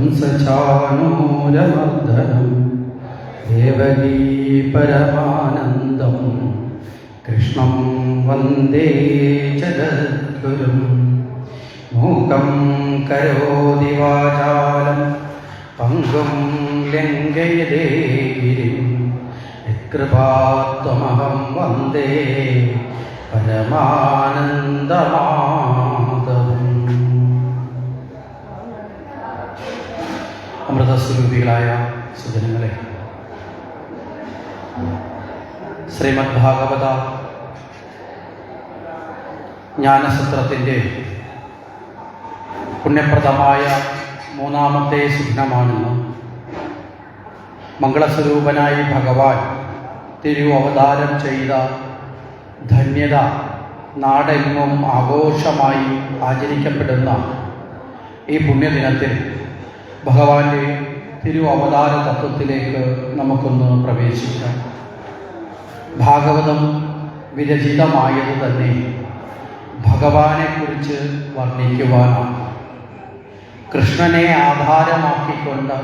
कंसचाणूरमर्दनं देवकी परमानन्दं कृष्णं वन्दे जगद्गुरुं मूकं करोति वाचालं पङ्गुं लङ्घयते गिरिं यत्कृपात्तमहं वन्दे പരമാനന്ദമാധവം. അമൃതസ്വരൂപികളായ സുജനങ്ങളെ, ശ്രീമദ് ഭാഗവത ജ്ഞാനസത്രത്തിൻ്റെ പുണ്യപ്രദമായ മൂന്നാമത്തെ സുദിനമാണെന്ന് മംഗളസ്വരൂപനായി ഭഗവാൻ അവതാരം ചെയ്ത ധന്യത നാടെങ്ങും ആഘോഷമായി ആചരിക്കപ്പെടുന്ന ഈ പുണ്യദിനത്തിൽ ഭഗവാന്റെ അവതാര തത്വത്തിലേക്ക് നമുക്കൊന്ന് പ്രവേശിക്കാം. ഭാഗവതം വിരചിതമായത് തന്നെ ഭഗവാനെക്കുറിച്ച് വർണ്ണിക്കുവാനാണ്. കൃഷ്ണനെ ആധാരമാക്കിക്കൊണ്ട്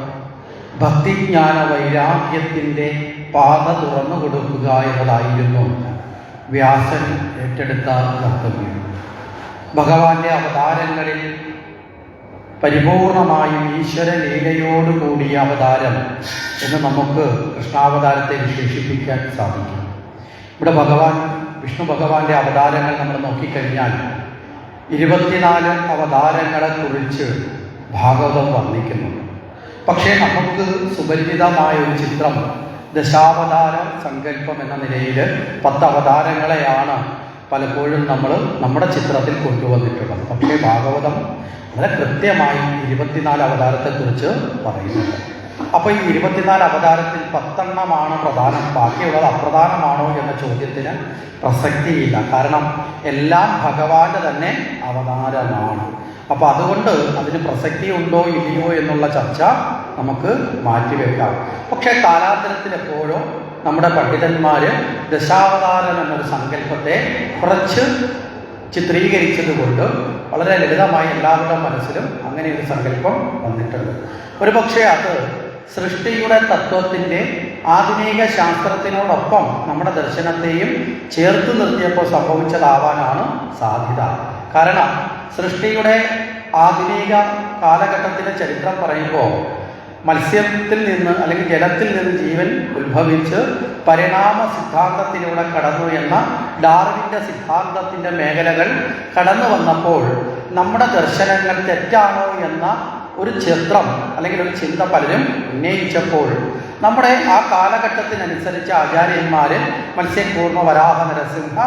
ഭക്തിജ്ഞാന വൈരാഗ്യത്തിൻ്റെ പാത തുറന്നു കൊടുക്കുക എന്നതായിരുന്നു വ്യാസൻ ഏറ്റെടുത്ത കർത്തവ്യം. ഭഗവാന്റെ അവതാരങ്ങളിൽ പരിപൂർണമായും ഈശ്വരലീലയോടുകൂടിയ അവതാരം എന്ന് നമുക്ക് കൃഷ്ണാവതാരത്തെ വിശേഷിപ്പിക്കാൻ സാധിക്കും. ഇവിടെ വിഷ്ണു ഭഗവാന്റെ അവതാരങ്ങൾ നമ്മൾ നോക്കിക്കഴിഞ്ഞാൽ 24 അവതാരങ്ങളെക്കുറിച്ച് ഭാഗവതം വർണ്ണിക്കുന്നുണ്ട്. പക്ഷേ നമുക്ക് സുപരിചിതമായ ഒരു ചിത്രം ദശാവതാര സങ്കല്പം എന്ന നിലയിൽ 10 അവതാരങ്ങളെയാണ് പലപ്പോഴും നമ്മൾ നമ്മുടെ ചിത്രത്തിൽ കൊണ്ടുവന്നിട്ടുള്ളത്. പക്ഷേ ഭാഗവതം വളരെ കൃത്യമായി 24 അവതാരത്തെക്കുറിച്ച് പറയുന്നുണ്ട്. അപ്പോൾ ഈ 24 അവതാരത്തിൽ 10 എണ്ണമാണ് പ്രധാനം, ബാക്കിയുള്ളത് അപ്രധാനമാണോ എന്ന ചോദ്യത്തിന് പ്രസക്തിയില്ല. കാരണം എല്ലാം ഭഗവാന്റെ തന്നെ അവതാരമാണ്. അപ്പോൾ അതുകൊണ്ട് അതിന് പ്രസക്തി ഉണ്ടോ ഇല്ലയോ എന്നുള്ള ചർച്ച നമുക്ക് മാറ്റിവെക്കാം. പക്ഷേ കാലാന്തരത്തിൽ എപ്പോഴോ നമ്മുടെ പണ്ഡിതന്മാർ ദശാവതാരം എന്നൊരു സങ്കല്പത്തെ കുറച്ച് ചിത്രീകരിച്ചത് കൊണ്ട് വളരെ ലളിതമായി എല്ലാവരുടെ മനസ്സിലും അങ്ങനെ ഒരു സങ്കല്പം വന്നിട്ടുണ്ട്. ഒരുപക്ഷെ അത് സൃഷ്ടിയുടെ തത്വത്തിൻ്റെ ആധുനിക ശാസ്ത്രത്തിനോടൊപ്പം നമ്മുടെ ദർശനത്തെയും ചേർത്ത് നിർത്തിയപ്പോൾ സംഭവിച്ചതാവാനാണ് സാധ്യത. കാരണം സൃഷ്ടിയുടെ ആധുനിക കാലഘട്ടത്തിലെ ചരിത്രം പറയുമ്പോൾ മത്സ്യത്തിൽ നിന്ന് അല്ലെങ്കിൽ ജലത്തിൽ നിന്ന് ജീവൻ ഉത്ഭവിച്ച് പരിണാമ സിദ്ധാന്തത്തിലൂടെ കടന്നു എന്ന ഡാർവിൻ്റെ സിദ്ധാന്തത്തിൻ്റെ മേഖലകൾ കടന്നു വന്നപ്പോൾ നമ്മുടെ ദർശനങ്ങൾ തെറ്റാണോ എന്ന ഒരു ചിത്രം അല്ലെങ്കിൽ ഒരു ചിന്ത പലരും ഉന്നയിച്ചപ്പോൾ നമ്മുടെ ആ കാലഘട്ടത്തിനനുസരിച്ച് ആചാര്യന്മാർ മത്സ്യകൂർമ്മ വരാഹ നരസിംഹ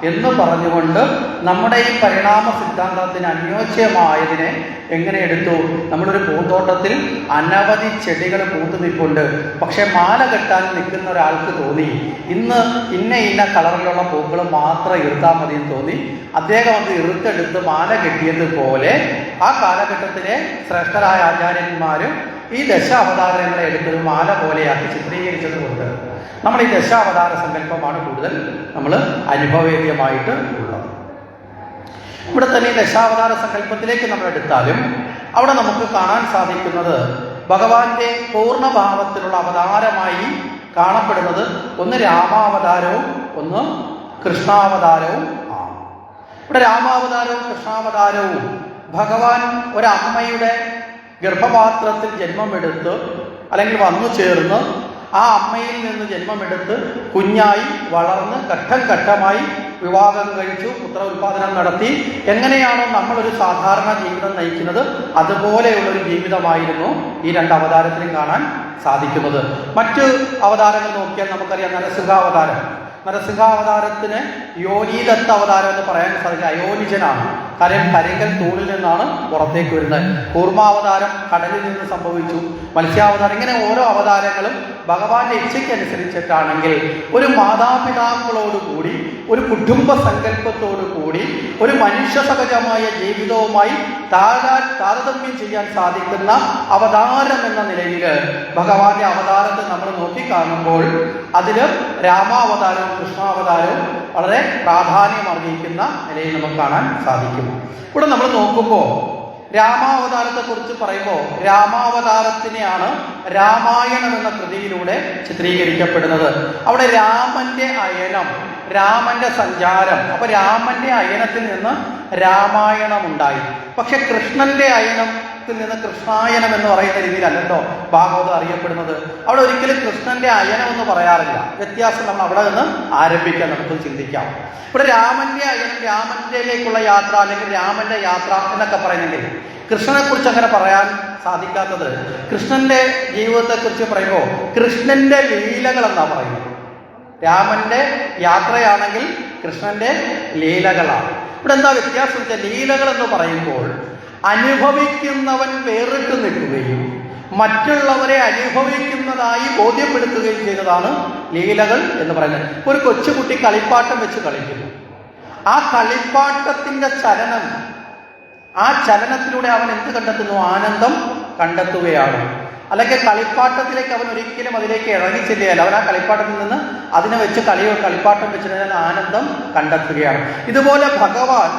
എന്ന് പറഞ്ഞുകൊണ്ട് നമ്മുടെ ഈ പരിണാമ സിദ്ധാന്തത്തിന് അനുയോജ്യമായതിനെ എങ്ങനെ എടുത്തു? നമ്മളൊരു പൂന്തോട്ടത്തിൽ അനവധി ചെടികൾ പൂത്തു നിൽപ്പുണ്ട്. പക്ഷെ മാല കെട്ടാൻ നിൽക്കുന്ന ഒരാൾക്ക് തോന്നി ഇന്ന് ഇന്ന കളറിലുള്ള പൂക്കൾ മാത്രം ഇരുത്താൽ മതി എന്ന് തോന്നി. അദ്ദേഹം അത് ഇറുത്തെടുത്ത് മാല കെട്ടിയതുപോലെ ആ കാലഘട്ടത്തിലെ ശ്രേഷ്ഠരായ ആചാര്യന്മാർ ഈ ദശാവതാരങ്ങളെ എടുത്തത് മാല പോലെയാക്കി ചിത്രീകരിച്ചത് കൊണ്ട് നമ്മൾ ഈ ദശാവതാര സങ്കല്പമാണ് കൂടുതൽ നമ്മൾ അനുഭവേദ്യമായിട്ട് ഉള്ളത്. ഇവിടെ തന്നെ ഈ ദശാവതാര സങ്കല്പത്തിലേക്ക് നമ്മൾ എടുത്താലും അവിടെ നമുക്ക് കാണാൻ സാധിക്കുന്നത് ഭഗവാന്റെ പൂർണ്ണഭാവത്തിലുള്ള അവതാരമായി കാണപ്പെടുന്നത് ഒന്ന് രാമാവതാരവും ഒന്ന് കൃഷ്ണാവതാരവും ആണ്. ഇവിടെ രാമാവതാരവും കൃഷ്ണാവതാരവും ഭഗവാൻ ഒരമ്മയുടെ ഗർഭപാത്രത്തിൽ ജന്മമെടുത്ത് അല്ലെങ്കിൽ വന്നു ചേർന്ന് ആ അമ്മയിൽ നിന്ന് ജന്മമെടുത്ത് കുഞ്ഞായി വളർന്ന് ഘട്ടം ഘട്ടമായി വിവാഹം കഴിച്ചു പുത്ര ഉൽപാദനം നടത്തി എങ്ങനെയാണോ നമ്മളൊരു സാധാരണ ജീവിതം നയിക്കുന്നത് അതുപോലെയുള്ളൊരു ജീവിതമായിരുന്നു ഈ 2 അവതാരത്തിലും കാണാൻ സാധിക്കുന്നത്. മറ്റ് അവതാരങ്ങൾ നോക്കിയാൽ നമുക്കറിയാം നരസിംഹാവതാരത്തിന് യോനീദത്ത അവതാരം എന്ന് പറയാൻ സാധിക്കും. അയോനിജനാണ്. കാര്യം കരിങ്കൽ തൂണിൽ നിന്നാണ് പുറത്തേക്ക് വരുന്നത്. കൂർമാവതാരം കടലിൽ നിന്ന് സംഭവിച്ചു. മത്സ്യാവതാരം, ഇങ്ങനെ ഓരോ അവതാരങ്ങളും ഭഗവാന്റെ ഇച്ഛയ്ക്കനുസരിച്ചിട്ടാണെങ്കിൽ ഒരു മാതാപിതാക്കളോടുകൂടി ഒരു കുടുംബ സങ്കല്പത്തോടു കൂടി ഒരു മനുഷ്യ സഹജമായ ജീവിതവുമായി താരതമ്യം ചെയ്യാൻ സാധിക്കുന്ന അവതാരം എന്ന നിലയിൽ ഭഗവാന്റെ അവതാരത്തെ നമ്മൾ നോക്കിക്കാണുമ്പോൾ അതിൽ രാമാവതാരവും കൃഷ്ണാവതാരവും വളരെ പ്രാധാന്യം അർഹിക്കുന്ന നിലയിൽ നമുക്ക് കാണാൻ സാധിക്കും. ഇവിടെ നമ്മൾ നോക്കുമ്പോൾ രാമാവതാരത്തെക്കുറിച്ച് പറയുമ്പോൾ രാമാവതാരത്തിനെയാണ് രാമായണം എന്ന കൃതിയിലൂടെ ചിത്രീകരിക്കപ്പെടുന്നത്. അവിടെ രാമന്റെ അയനം, രാമന്റെ സഞ്ചാരം, അപ്പൊ രാമന്റെ അയനത്തിൽ നിന്ന് രാമായണം ഉണ്ടായി. പക്ഷെ കൃഷ്ണന്റെ അയനത്തിൽ നിന്ന് കൃഷ്ണായനം എന്ന് പറയുന്ന രീതിയിലല്ലോ ഭാഗവതം അറിയപ്പെടുന്നത്. അവിടെ ഒരിക്കലും കൃഷ്ണന്റെ അയനം എന്ന് പറയാറില്ല. വ്യത്യാസം നമ്മൾ അവിടെ നിന്ന് ആരംഭിക്കാൻ നമുക്ക് ചിന്തിക്കാം. ഇവിടെ രാമന്റെ അയനം, രാമന്റെയിലേക്കുള്ള യാത്ര അല്ലെങ്കിൽ രാമന്റെ യാത്ര എന്നൊക്കെ പറയുന്നെങ്കിൽ കൃഷ്ണനെ കുറിച്ച് അങ്ങനെ പറയാൻ സാധിക്കാത്തത്, കൃഷ്ണന്റെ ജീവിതത്തെക്കുറിച്ച് പറയുമ്പോൾ കൃഷ്ണന്റെ ലീലകൾ എന്നാ പറയുന്നത്. രാമന്റെ യാത്രയാണെങ്കിൽ കൃഷ്ണന്റെ ലീലകളാണ്. ഇവിടെ എന്താ വ്യത്യാസം വെച്ചാൽ, ലീലകൾ എന്ന് പറയുമ്പോൾ അനുഭവിക്കുന്നവൻ വേറിട്ട് നിൽക്കുകയും മറ്റുള്ളവരെ അനുഭവിക്കുന്നതായി ബോധ്യപ്പെടുത്തുകയും ചെയ്തതാണ് ലീലകൾ എന്ന് പറയുന്നത്. ഒരു കൊച്ചുകുട്ടി കളിപ്പാട്ടം വെച്ച് കളിക്കുന്നു. ആ കളിപ്പാട്ടത്തിന്റെ ചലനം, ആ ചലനത്തിലൂടെ അവൻ എന്ത് കണ്ടെത്തുന്നു? ആനന്ദം കണ്ടെത്തുകയാണ്. അല്ലെങ്കിൽ കളിപ്പാട്ടത്തിലേക്ക് അവൻ ഒരിക്കലും അതിലേക്ക് ഇറങ്ങിച്ചെല്ലുകയല്ല. അവൻ ആ കളിപ്പാട്ടത്തിൽ നിന്ന് അതിനെ വെച്ച് കളിപ്പാട്ടം വെച്ചിട്ട് ആനന്ദം കണ്ടെത്തുകയാണ്. ഇതുപോലെ ഭഗവാൻ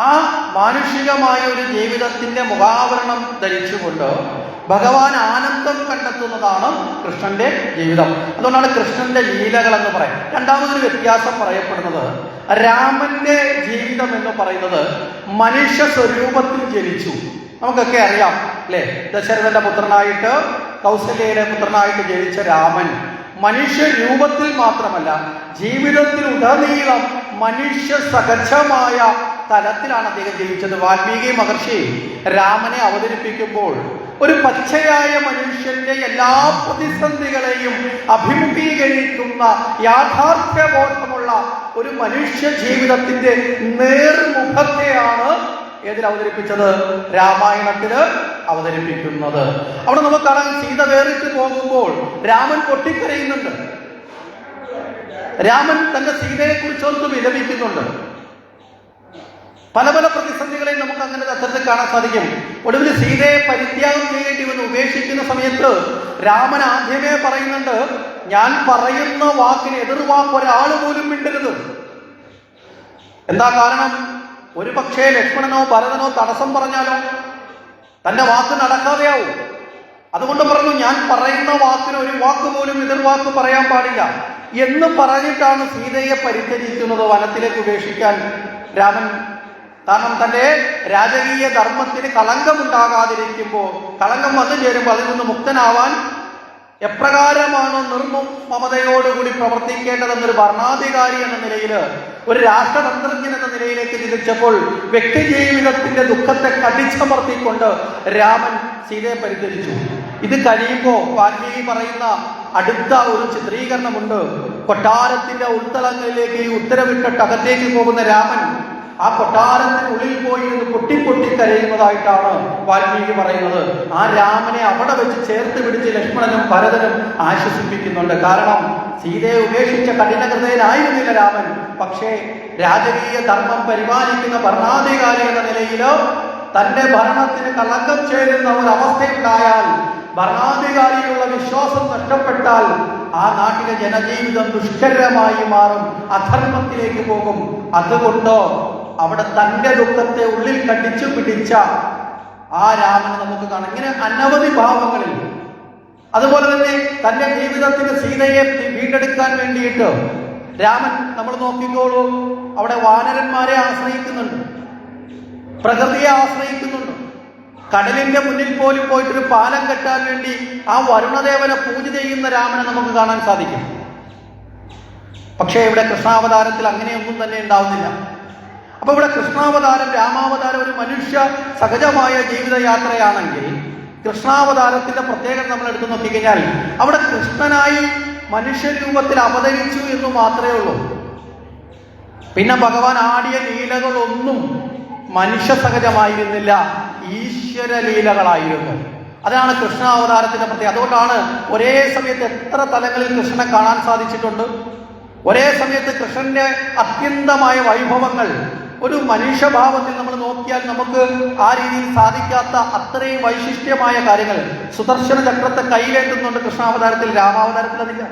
ആ മാനുഷികമായ ഒരു ജീവിതത്തിന്റെ മുഖാവരണം ധരിച്ചുകൊണ്ട് ഭഗവാൻ ആനന്ദം കണ്ടെത്തുന്നതാണ് കൃഷ്ണന്റെ ജീവിതം. അതുകൊണ്ടാണ് കൃഷ്ണന്റെ ലീലകൾ എന്ന് പറയുന്നത്. രണ്ടാമതൊരു വ്യത്യാസം പറയപ്പെടുന്നത്, രാമന്റെ ജീവിതം എന്ന് പറയുന്നത് മനുഷ്യ സ്വരൂപത്തിൽ ജനിച്ചു. നമുക്കൊക്കെ അറിയാം അല്ലെ, ദശരഥന്റെ പുത്രനായിട്ട്, കൗസല്യയുടെ പുത്രനായിട്ട് ജനിച്ച രാമൻ മനുഷ്യ രൂപത്തിൽ മാത്രമല്ല ജീവിതത്തിൽ ഉടനീളം മനുഷ്യ സഹജമായ തലത്തിലാണ് അദ്ദേഹം ജീവിച്ചത്. വാൽമീകി മഹർഷി രാമനെ അവതരിപ്പിക്കുമ്പോൾ ഒരു പച്ചയായ മനുഷ്യന്റെ എല്ലാ പ്രതിസന്ധികളെയും അഭിമുഖീകരിക്കുന്ന യാഥാർത്ഥ്യബോധമുള്ള ഒരു മനുഷ്യ ജീവിതത്തിന്റെ നേർമുഖത്തെയാണ് ഏതിൽ അവതരിപ്പിച്ചത്? രാമായണത്തില് അവതരിപ്പിക്കുന്നത്. അവിടെ നമുക്ക് കാണാൻ, സീത വേറിട്ട് പോകുമ്പോൾ രാമൻ പൊട്ടിക്കരയുന്നുണ്ട്. രാമൻ തന്റെ സീതയെ കുറിച്ചോർത്ത് വിലപിക്കുന്നുണ്ട്. പല പല പ്രതിസന്ധികളെയും നമുക്ക് അങ്ങനെ അർത്ഥത്തിൽ കാണാൻ സാധിക്കും. ഒടുവിൽ സീതയെ പരിത്യാഗം ചെയ്യേണ്ടി വന്ന് ഉപേക്ഷിക്കുന്ന സമയത്ത് രാമൻ ആദ്യമേ പറയുന്നുണ്ട്, ഞാൻ പറയുന്ന വാക്കിന് എതിർവാക്ക് ഒരാൾ പോലും മിണ്ടരുത്. എന്താ കാരണം? ഒരു പക്ഷേ ലക്ഷ്മണനോ ഭരതനോ തടസ്സം പറഞ്ഞാലോ തന്റെ വാക്ക് നടക്കാതെയാവും. അതുകൊണ്ട് പറഞ്ഞു, ഞാൻ പറയുന്ന വാക്കിന് ഒരു വാക്ക് പോലും എതിർവാക്ക് പറയാൻ പാടില്ല എന്ന് പറഞ്ഞിട്ടാണ് സീതയെ പരിത്യജിക്കുന്നത്, വനത്തിലേക്ക് ഉപേക്ഷിക്കാൻ രാമൻ. കാരണം തന്റെ രാജകീയ ധർമ്മത്തിന് കളങ്കമുണ്ടാകാതിരിക്കുമ്പോൾ, കളങ്കം വന്നു ചേരുമ്പോൾ അതിൽ നിന്ന് മുക്തനാവാൻ എപ്രകാരമാണോ നിർമ്മമതയോടുകൂടി പ്രവർത്തിക്കേണ്ടതെന്നൊരു ഭരണാധികാരി എന്ന നിലയിൽ, ഒരു രാഷ്ട്രതന്ത്രജ്ഞൻ എന്ന നിലയിലേക്ക് ചിന്തിച്ചപ്പോൾ വ്യക്തി ജീവിതത്തിന്റെ ദുഃഖത്തെ കടിച്ചമർത്തിക്കൊണ്ട് രാമൻ സീതയെ പരിത്യജിച്ചു. ഇത് കഴിയുമ്പോൾ വാൽമീകി പറയുന്ന അടുത്ത ഒരു ചിത്രീകരണമുണ്ട്. കൊട്ടാരത്തിന്റെ ഉൾത്തളങ്ങളിലേക്ക് ഈ ഉത്തരവിട്ടിട്ട് അകത്തേക്ക് പോകുന്ന രാമൻ ആ കൊട്ടാരത്തിനുള്ളിൽ പോയി നിന്ന് പൊട്ടി കരയുന്നതായിട്ടാണ് വാൽമീകി പറയുന്നത്. ആ രാമനെ അവിടെ വെച്ച് ചേർത്ത് പിടിച്ച് ലക്ഷ്മണനും ഭരതനും ആശ്വസിപ്പിക്കുന്നുണ്ട്. കാരണം സീതയെ ഉപേക്ഷിച്ച കഠിനഹൃദയനായിരുന്നില്ല രാമൻ. പക്ഷേ രാജകീയ ധർമ്മം പരിപാലിക്കുന്ന ഭരണാധികാരി എന്ന നിലയിൽ തന്റെ ഭരണത്തിന് കളങ്കം ചേരുന്ന ഒരു അവസ്ഥയുണ്ടായാൽ, ഭരണാധികാരിയിലുള്ള വിശ്വാസം നഷ്ടപ്പെട്ടാൽ ആ നാട്ടിലെ ജനജീവിതം ദുഷ്കരമായി മാറും, അധർമ്മത്തിലേക്ക് പോകും. അതുകൊണ്ട് അവിടെ തന്റെ ദുഃഖത്തെ ഉള്ളിൽ കടിച്ചു പിടിച്ച ആ രാമനെ നമുക്ക് കാണാം. ഇങ്ങനെ അനവധി ഭാവങ്ങളിൽ. അതുപോലെ തന്നെ തന്റെ ജീവിതത്തിന് സീതയെ വീണ്ടെടുക്കാൻ വേണ്ടിയിട്ട് രാമൻ, നമ്മൾ നോക്കിക്കോളൂ, അവിടെ വാനരന്മാരെ ആശ്രയിക്കുന്നുണ്ട്, പ്രകൃതിയെ ആശ്രയിക്കുന്നുണ്ട്. കടലിന്റെ മുന്നിൽ പോലും പോയിട്ടൊരു പാലം കെട്ടാൻ വേണ്ടി ആ വരുണദേവനെ പൂജ ചെയ്യുന്ന രാമനെ നമുക്ക് കാണാൻ സാധിക്കും. പക്ഷേ ഇവിടെ കൃഷ്ണാവതാരത്തിൽ അങ്ങനെയൊന്നും തന്നെ ഉണ്ടാവുന്നില്ല. അപ്പൊ ഇവിടെ കൃഷ്ണാവതാരം, രാമാവതാരം ഒരു മനുഷ്യ സഹജമായ ജീവിതയാത്രയാണെങ്കിൽ, കൃഷ്ണാവതാരത്തിന്റെ പ്രത്യേകത നമ്മൾ എടുത്തു നോക്കിക്കഴിഞ്ഞാൽ അവിടെ കൃഷ്ണനായി മനുഷ്യരൂപത്തിൽ അവതരിച്ചു എന്ന് മാത്രമേ ഉള്ളൂ. പിന്നെ ഭഗവാൻ ആടിയ ലീലകളൊന്നും മനുഷ്യ സഹജമായിരുന്നില്ല, ഈശ്വര ലീലകളായിരുന്നു. അതാണ് കൃഷ്ണാവതാരത്തിന്റെ പ്രത്യേകത. അതുകൊണ്ടാണ് ഒരേ സമയത്ത് എത്ര തലങ്ങളിൽ കൃഷ്ണനെ കാണാൻ സാധിച്ചിട്ടുണ്ട്. ഒരേ സമയത്ത് കൃഷ്ണന്റെ അത്യന്തമായ വൈഭവങ്ങൾ ഒരു മനുഷ്യഭാവത്തിൽ നമ്മൾ നോക്കിയാൽ നമുക്ക് ആ രീതിയിൽ സാധിക്കാത്ത അത്രയും വൈശിഷ്ട്യമായ കാര്യങ്ങൾ. സുദർശന ചക്രത്തെ കയ്യിലേറ്റുന്നുണ്ട് കൃഷ്ണാവതാരത്തിൽ, രാമാവതാരത്തിൽ അതില്ല.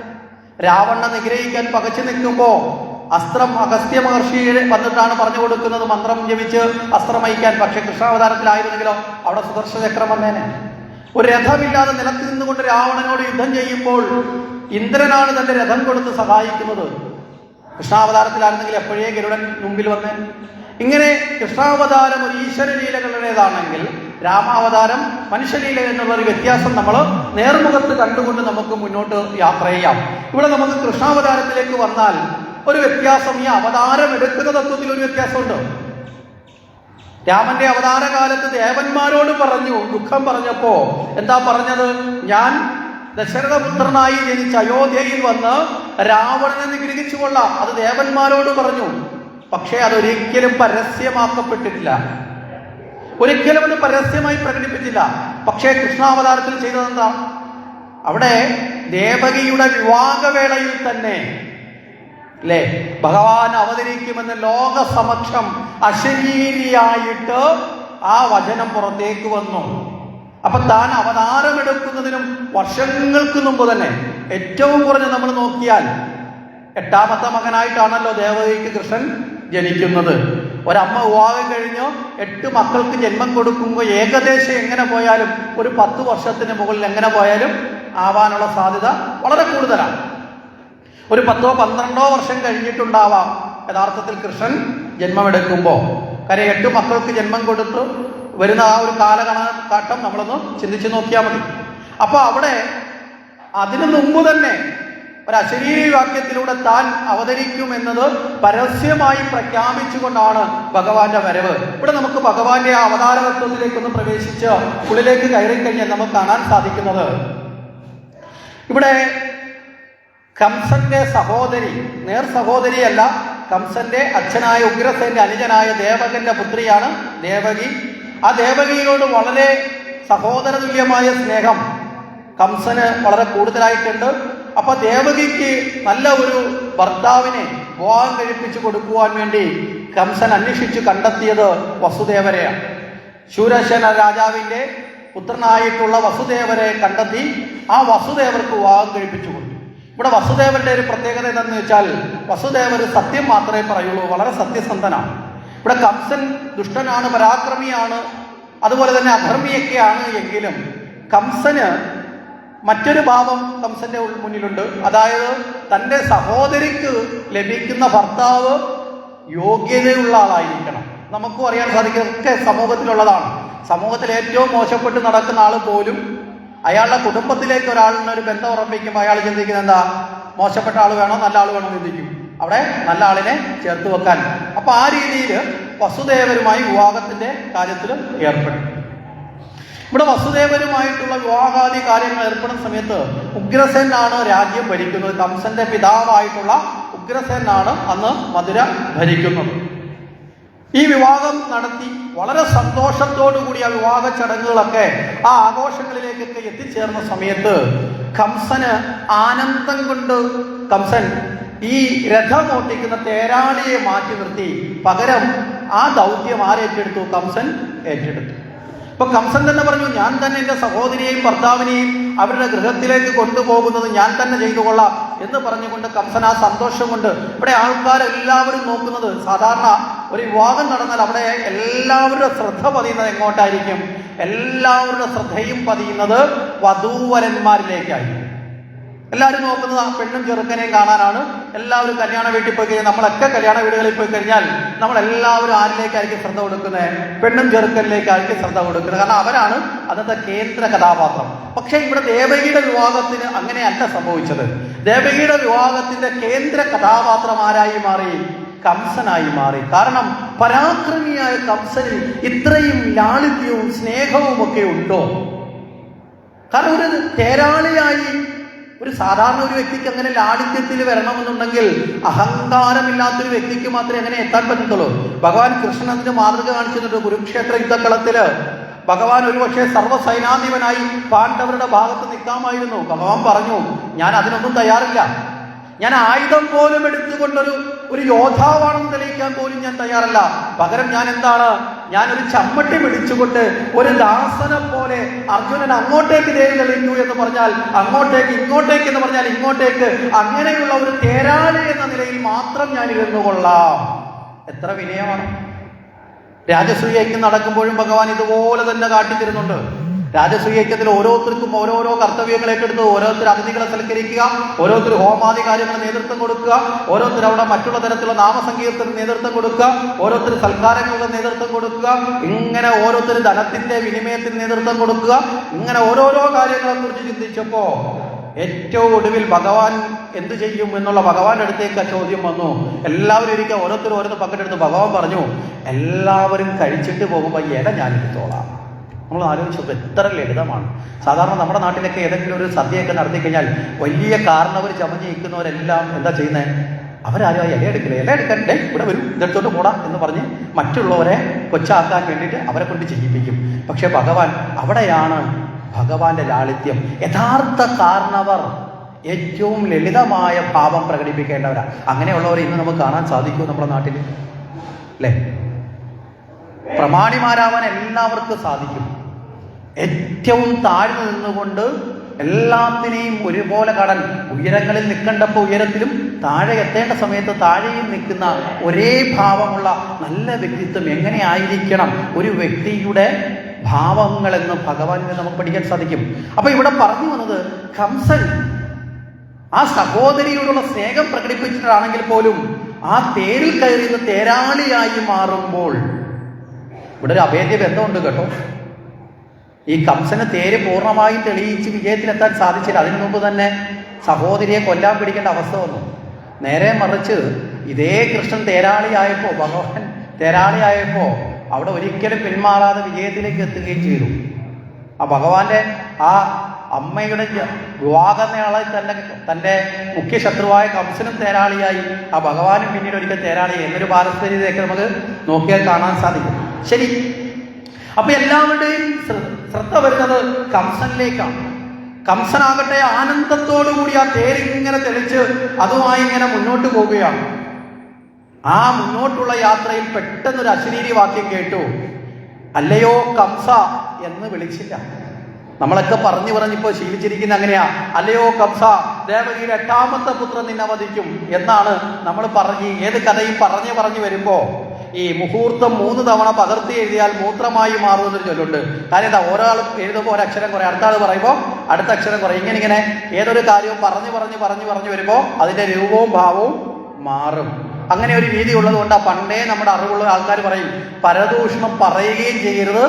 രാവണനെ നിഗ്രഹിക്കാൻ പകച്ചു നിൽക്കുമ്പോ അസ്ത്രം അഗസ്ത്യ മഹർഷി വന്നിട്ടാണ് പറഞ്ഞു കൊടുക്കുന്നത് മന്ത്രം ജപിച്ച് അസ്ത്രം വഹിക്കാൻ. പക്ഷെ കൃഷ്ണാവതാരത്തിലായിരുന്നെങ്കിലോ അവിടെ സുദർശന ചക്രം വന്നേനെ. ഒരു രഥമില്ലാതെ നിലത്ത് നിന്നുകൊണ്ട് രാവണനോട് യുദ്ധം ചെയ്യുമ്പോൾ ഇന്ദ്രനാണ് തന്റെ രഥം കൊടുത്ത് സഹായിക്കുന്നത്. കൃഷ്ണാവതാരത്തിലായിരുന്നെങ്കിൽ എപ്പോഴേ ഗരുഡൻ മുമ്പിൽ വന്നേ. ഇങ്ങനെ കൃഷ്ണാവതാരം ഒരു ഈശ്വരലീലകളുടേതാണെങ്കിൽ രാമാവതാരം മനുഷ്യലീല എന്നുള്ള ഒരു വ്യത്യാസം നമ്മൾ നേർമുഖത്ത് കണ്ടുകൊണ്ട് നമുക്ക് മുന്നോട്ട് യാത്ര ചെയ്യാം. ഇവിടെ നമുക്ക് കൃഷ്ണാവതാരത്തിലേക്ക് വന്നാൽ ഒരു വ്യത്യാസം, ഈ അവതാരം എടുക്കുന്ന തത്വത്തിൽ ഒരു വ്യത്യാസമുണ്ട്. രാമന്റെ അവതാരകാലത്ത് ദേവന്മാരോട് പറഞ്ഞു, ദുഃഖം പറഞ്ഞപ്പോ എന്താ പറഞ്ഞത്? ഞാൻ ദശരഥപുത്രനായി ജനിച്ച അയോധ്യയിൽ വന്ന് രാവണനെ നിഗ്രഹിച്ചു കൊള്ളാം. അത് ദേവന്മാരോട് പറഞ്ഞു. പക്ഷേ അതൊരിക്കലും പരസ്യമാക്കപ്പെട്ടിട്ടില്ല, ഒരിക്കലും അത് പരസ്യമായി പ്രകടിപ്പിച്ചില്ല. പക്ഷേ കൃഷ്ണാവതാരത്തിൽ ചെയ്തതെന്താ? അവിടെ ദേവകിയുടെ വിവാഹവേളയിൽ തന്നെ അല്ലേ ഭഗവാൻ അവതരിക്കുമെന്ന് ലോക സമക്ഷം അശരീരിയായിട്ട് ആ വചനം പുറത്തേക്ക് വന്നു. അപ്പൊ താൻ അവതാരമെടുക്കുന്നതിനും വർഷങ്ങൾക്ക് മുമ്പ് തന്നെ, ഏറ്റവും കുറഞ്ഞ് നമ്മൾ നോക്കിയാൽ 8ാമത്തെ മകനായിട്ടാണല്ലോ ദേവകിക്ക് കൃഷ്ണൻ ജനിക്കുന്നത്. ഒരമ്മ വിവാഹം കഴിഞ്ഞ് 8 മക്കൾക്ക് ജന്മം കൊടുക്കുമ്പോൾ ഏകദേശം എങ്ങനെ പോയാലും ഒരു 10 വർഷത്തിന് മുകളിൽ എങ്ങനെ പോയാലും ആവാനുള്ള സാധ്യത വളരെ കൂടുതലാണ്. ഒരു 10ഓ 12ഓ വർഷം കഴിഞ്ഞിട്ടുണ്ടാവാം യഥാർത്ഥത്തിൽ കൃഷ്ണൻ ജന്മമെടുക്കുമ്പോൾ. കാര്യം 8 മക്കൾക്ക് ജന്മം കൊടുത്ത് വരുന്ന ആ ഒരു കാലഘട്ടം നമ്മളൊന്ന് ചിന്തിച്ചു നോക്കിയാൽ മതി. അപ്പൊ അവിടെ അതിനു മുമ്പ് തന്നെ ഒരു അശരീരി വാക്യത്തിലൂടെ താൻ അവതരിക്കുമെന്നത് പരസ്യമായി പ്രഖ്യാപിച്ചുകൊണ്ടാണ് ഭഗവാന്റെ വരവ്. ഇവിടെ നമുക്ക് ഭഗവാന്റെ ആ അവതാര തത്വത്തിലേക്കൊന്ന് പ്രവേശിച്ച് ഉള്ളിലേക്ക് കയറിക്കഴിഞ്ഞാൽ നമുക്ക് കാണാൻ സാധിക്കുന്നത്, ഇവിടെ കംസന്റെ സഹോദരി, നേർ സഹോദരിയല്ല, കംസന്റെ അച്ഛനായ ഉഗ്രസേന്റെ അനുജനായ ദേവകന്റെ പുത്രിയാണ് ദേവകി. ആ ദേവകിയോട് വളരെ സഹോദര തുല്യമായ സ്നേഹം കംസന് വളരെ കൂടുതലായിട്ടുണ്ട്. അപ്പൊ ദേവകിക്ക് നല്ല ഒരു ഭർത്താവിനെ വിവാഹം കഴിപ്പിച്ചു കൊടുക്കുവാൻ വേണ്ടി കംസൻ അന്വേഷിച്ചു കണ്ടെത്തിയത് വസുദേവരെയാണ്. ശൂരസേന രാജാവിന്റെ പുത്രനായിട്ടുള്ള വസുദേവരെ കണ്ടെത്തി ആ വസുദേവർക്ക് വിവാഹം കഴിപ്പിച്ചു കൊടുത്തു. ഇവിടെ വസുദേവരുടെ ഒരു പ്രത്യേകത എന്താണെന്ന് വെച്ചാൽ വസുദേവർ സത്യം മാത്രമേ പറയുള്ളൂ, വളരെ സത്യസന്ധനാണ്. ഇവിടെ കംസൻ ദുഷ്ടനാണ്, പരാക്രമിയാണ്, അതുപോലെ തന്നെ അധർമ്മിയൊക്കെയാണ്. എങ്കിലും കംസന് മറ്റൊരു ഭാവം കംസന്റെ മുന്നിലുണ്ട്. അതായത് തൻ്റെ സഹോദരിക്ക് ലഭിക്കുന്ന ഭർത്താവ് യോഗ്യതയുള്ള ആളായിരിക്കണം. നമുക്കും അറിയാൻ സാധിക്കുന്നതൊക്കെ സമൂഹത്തിലുള്ളതാണ്. സമൂഹത്തിൽ ഏറ്റവും മോശപ്പെട്ട് നടക്കുന്ന ആൾ പോലും അയാളുടെ കുടുംബത്തിലേക്ക് ഒരാളിന് ഒരു ബന്ധം ഉറപ്പിക്കുമ്പോൾ അയാൾ ചിന്തിക്കുന്നത് എന്താ? മോശപ്പെട്ട ആൾ വേണോ നല്ല ആൾ വേണോ ചിന്തിക്കും, അവിടെ നല്ല ആളിനെ ചേർത്ത് വെക്കാൻ. അപ്പൊ ആ രീതിയിൽ വസുദേവരുമായി വിവാഹത്തിന്റെ കാര്യത്തിൽ ഏർപ്പെടും. ഇവിടെ വസുദേവരുമായിട്ടുള്ള വിവാഹാദി കാര്യങ്ങൾ ഏർപ്പെടുന്ന സമയത്ത് ഉഗ്രസേനാണ് രാജ്യം ഭരിക്കുന്നത്. കംസന്റെ പിതാവായിട്ടുള്ള ഉഗ്രസേനാണ് അന്ന് മധുര ഭരിക്കുന്നത്. ഈ വിവാഹം നടത്തി വളരെ സന്തോഷത്തോടു കൂടി ആ വിവാഹ ചടങ്ങുകളൊക്കെ ആ ആഘോഷങ്ങളിലേക്കൊക്കെ എത്തിച്ചേർന്ന സമയത്ത് കംസന് ആനന്ദം കൊണ്ട് കംസൻ ഈ രഥം ഓട്ടിക്കുന്ന തേരാളിയെ മാറ്റി നിർത്തി പകരം ആ ദൗത്യം ആരേറ്റെടുത്തു? കംസൻ ഏറ്റെടുത്തു. ഇപ്പൊ കംസൻ തന്നെ പറഞ്ഞു, ഞാൻ തന്നെ എൻ്റെ സഹോദരിയെയും ഭർത്താവിനെയും അവരുടെ ഗൃഹത്തിലേക്ക് കൊണ്ടുപോകുന്നത് ഞാൻ തന്നെ ചെയ്തു കൊള്ളാം എന്ന് പറഞ്ഞുകൊണ്ട് കംസൻ ആ സന്തോഷം കൊണ്ട് ഇവിടെ ആൾക്കാരെല്ലാവരും നോക്കുന്നത്, സാധാരണ ഒരു വിവാഹം നടന്നാൽ അവിടെ എല്ലാവരുടെ ശ്രദ്ധ പതിയുന്നത് എങ്ങോട്ടായിരിക്കും? എല്ലാവരുടെ ശ്രദ്ധയും പതിയുന്നത് വധൂവരന്മാരിലേക്കായിരിക്കും. എല്ലാവരും നോക്കുന്നത് ആ പെണ്ണും ചെറുക്കനെയും കാണാനാണ്. എല്ലാവരും കല്യാണ വീട്ടിൽ പോയി കഴിഞ്ഞാൽ, നമ്മളൊക്കെ കല്യാണ വീടുകളിൽ പോയി കഴിഞ്ഞാൽ നമ്മളെല്ലാവരും ആരിലേക്കായിരിക്കും ശ്രദ്ധ കൊടുക്കുന്നത്? പെണ്ണും ചെറുക്കനിലേക്കായിരിക്കും ശ്രദ്ധ കൊടുക്കുന്നത്. കാരണം അവരാണ് അന്നത്തെ കേന്ദ്ര കഥാപാത്രം. പക്ഷേ ഇവിടെ ദേവകിയുടെ വിവാഹത്തിന് അങ്ങനെയല്ല സംഭവിച്ചത്. ദേവകിയുടെ വിവാഹത്തിന്റെ കേന്ദ്ര കഥാപാത്രം ആരായി മാറി? കംസനായി മാറി. കാരണം പരാക്രമിയായ കംസനിൽ ഇത്രയും ലാളിത്യവും സ്നേഹവും ഒക്കെ ഉണ്ടോ? കാരണം ഒരു തേരാളിയായി ഒരു സാധാരണ ഒരു വ്യക്തിക്ക് അങ്ങനെ ലാളിത്യത്തിൽ വരണമെന്നുണ്ടെങ്കിൽ അഹങ്കാരമില്ലാത്തൊരു വ്യക്തിക്ക് മാത്രമേ അങ്ങനെ എത്താൻ പറ്റത്തുള്ളൂ. ഭഗവാൻ കൃഷ്ണൻ അതിന് മാതൃക കാണിച്ചിട്ടുണ്ട്. കുരുക്ഷേത്ര യുദ്ധക്കളത്തില് ഭഗവാൻ ഒരുപക്ഷെ സർവ്വസൈനാധിപനായി പാണ്ഡവരുടെ ഭാഗത്ത് നിൽക്കാമായിരുന്നു. ഭഗവാൻ പറഞ്ഞു, ഞാൻ അതിനൊന്നും തയ്യാറില്ല. ഞാൻ ആയുധം പോലും എടുത്തുകൊണ്ടൊരു യോദ്ധാവാണെന്ന് തെളിയിക്കാൻ പോലും ഞാൻ തയ്യാറല്ല. പകരം ഞാൻ എന്താണ്? ഞാനൊരു ചമ്മട്ടി പിടിച്ചുകൊണ്ട് ഒരു ദാസനെ പോലെ അർജുനൻ അങ്ങോട്ടേക്ക് തേര് തെളിഞ്ഞു എന്ന് പറഞ്ഞാൽ അങ്ങോട്ടേക്ക്, ഇങ്ങോട്ടേക്ക് എന്ന് പറഞ്ഞാൽ ഇങ്ങോട്ടേക്ക്, അങ്ങനെയുള്ള ഒരു തേരാളി എന്ന നിലയിൽ മാത്രം ഞാൻ ഇരുന്നു കൊള്ളാം. എത്ര വിനയമാണ്! രാജസൂയയ്ക്ക് നടക്കുമ്പോഴും ഭഗവാൻ ഇതുപോലെ തന്നെ കാട്ടിത്തരുന്നുണ്ട്. രാജസൂയക്കത്തിൽ ഓരോരുത്തർക്കും ഓരോരോ കർത്തവ്യങ്ങൾ ഏറ്റെടുത്ത് ഓരോരുത്തർ അതിഥികളെ സൽക്കരിക്കുക, ഓരോരുത്തർ ഹോമാദി കാര്യങ്ങൾ നേതൃത്വം കൊടുക്കുക, ഓരോരുത്തർ അവിടെ മറ്റുള്ള തരത്തിലുള്ള നാമസങ്കീർത്തന നേതൃത്വം കൊടുക്കുക, ഓരോരുത്തർ സൽക്കാരങ്ങളുടെ നേതൃത്വം കൊടുക്കുക, ഇങ്ങനെ ഓരോരുത്തർ ധനത്തിന്റെ വിനിമയത്തിന് നേതൃത്വം കൊടുക്കുക. ഇങ്ങനെ ഓരോരോ കാര്യങ്ങളെ കുറിച്ച് ചിന്തിച്ചപ്പോ ഏറ്റവും ഒടുവിൽ ഭഗവാൻ എന്ത് ചെയ്യും എന്നുള്ള ഭഗവാന്റെ അടുത്തേക്ക് ചോദ്യം വന്നു. എല്ലാവരും ഇരിക്കുക, ഓരോരുത്തരും ഓരോന്ന് പങ്കെടുത്ത് ഭഗവാൻ പറഞ്ഞു, എല്ലാവരും കഴിച്ചിട്ട് പോകുമ്പോൾ ഇല ഞാൻ എടുത്തോളാം. നമ്മൾ ആലോചിച്ചപ്പോൾ എത്ര ലളിതമാണ്. സാധാരണ നമ്മുടെ നാട്ടിലൊക്കെ ഏതെങ്കിലും ഒരു സദ്യയൊക്കെ നടത്തി കഴിഞ്ഞാൽ വലിയ കാരണവർ ചമഞ്ഞ് നിൽക്കുന്നവരെല്ലാം എന്താ ചെയ്യുന്നത്? അവരാരും ആ ഇല എടുക്കില്ല. ഇല എടുക്കണ്ടേ, ഇവിടെ വരും, ഇതെടുത്തോട്ട് പോടാ എന്ന് പറഞ്ഞ് മറ്റുള്ളവരെ കൊച്ചാക്കാൻ വേണ്ടിയിട്ട് അവരെ കൊണ്ട് ചെയ്യിപ്പിക്കും. പക്ഷെ ഭഗവാൻ, അവിടെയാണ് ഭഗവാന്റെ ലാളിത്യം. യഥാർത്ഥ കാരണവർ ഏറ്റവും ലളിതമായ ഭാവം പ്രകടിപ്പിക്കേണ്ടവരാണ്. അങ്ങനെയുള്ളവരെ ഇന്ന് നമുക്ക് കാണാൻ സാധിക്കും നമ്മുടെ നാട്ടിൽ, അല്ലേ? പ്രമാണിമാരാവാൻ എല്ലാവർക്കും സാധിക്കും. ഏറ്റവും താഴ്ന്നു നിന്നുകൊണ്ട് എല്ലാത്തിനെയും ഒരുപോലെ കാണാൻ, ഉയരങ്ങളിൽ നിൽക്കേണ്ടപ്പോൾ ഉയരത്തിലും താഴെ എത്തേണ്ട സമയത്ത് താഴെയും നിൽക്കുന്ന ഒരേ ഭാവമുള്ള നല്ല വ്യക്തിത്വം എങ്ങനെയായിരിക്കണം ഒരു വ്യക്തിയുടെ ഭാവങ്ങളെന്ന് ഭഗവാനിനെ നമുക്ക് പഠിക്കാൻ സാധിക്കും. അപ്പൊ ഇവിടെ പറഞ്ഞു വന്നത്, കംസൻ ആ സഹോദരിയോടുള്ള സ്നേഹം പ്രകടിപ്പിച്ചിട്ടാണെങ്കിൽ പോലും ആ തേരിൽ കയറിയത് തേരാളിയായി മാറുമ്പോൾ ഇവിടെ ഒരു അഭേദ്യ ബന്ധമുണ്ട് കേട്ടോ. ഈ കംസന് തേര് പൂർണ്ണമായും തെളിയിച്ച് വിജയത്തിലെത്താൻ സാധിച്ചില്ല. അതിനു മുമ്പ് തന്നെ സഹോദരിയെ കൊല്ലാൻ പിടിക്കേണ്ട അവസ്ഥ വന്നു. നേരെ മറിച്ച് ഇതേ കൃഷ്ണൻ തേരാളിയായപ്പോൾ, ഭഗവാൻ തേരാളിയായപ്പോൾ അവിടെ ഒരിക്കലും പിന്മാറാതെ വിജയത്തിലേക്ക് എത്തുകയും ചെയ്തു. ആ ഭഗവാന്റെ ആ അമ്മയുടെ വിവാഹനാളെ തന്നെ തൻ്റെ മുഖ്യ ശത്രുവായ കംസനും തേരാളിയായി, ആ ഭഗവാനും പിന്നീട് ഒരിക്കൽ തേരാളിയായി എന്നൊരു പാരസ്പര്യതയൊക്കെ നമുക്ക് നോക്കിയാൽ കാണാൻ സാധിക്കും. ശരി, അപ്പൊ എല്ലാവരുടെയും ശ്രദ്ധ വരുന്നത് കംസനിലേക്കാണ്. കംസനാകട്ടെ ആനന്ദത്തോടുകൂടി ആ തേരിങ്ങനെ തെളിച്ച് അതുമായി ഇങ്ങനെ മുന്നോട്ട് പോവുകയാണ്. ആ മുന്നോട്ടുള്ള യാത്രയിൽ പെട്ടെന്നൊരു അശരീരി വാക്യം കേട്ടു. അല്ലയോ കംസ എന്ന് വിളിച്ചില്ല. നമ്മളൊക്കെ പറഞ്ഞിപ്പോ ശീലിച്ചിരിക്കുന്ന അങ്ങനെയാ. അല്ലയോ കംസ, ദേവകിയുടെ 8ാമത്തെ പുത്രൻ നിന്നെ വധിക്കും എന്നാണ് നമ്മൾ ഏത് കഥയും പറഞ്ഞു വരുമ്പോ ഈ മുഹൂർത്തം 3 തവണ പകർത്തി എഴുതിയാൽ മൂത്രമായി മാറുമെന്നൊരു ചൊല്ലുണ്ട്. കാര്യം എന്താ? ഒരാൾ എഴുതുമ്പോൾ ഒരക്ഷരം കുറയും, അടുത്ത ആൾ പറയുമ്പോൾ അടുത്ത അക്ഷരം കുറയും. ഇങ്ങനെ ഏതൊരു കാര്യവും പറഞ്ഞു വരുമ്പോൾ അതിന്റെ രൂപവും ഭാവവും മാറും. അങ്ങനെ ഒരു രീതി ഉള്ളത് കൊണ്ട് പണ്ടേ നമ്മുടെ അറിവുള്ള ആൾക്കാർ പറയും, പരദൂഷണം പറയുകയും ചെയ്യരുത്,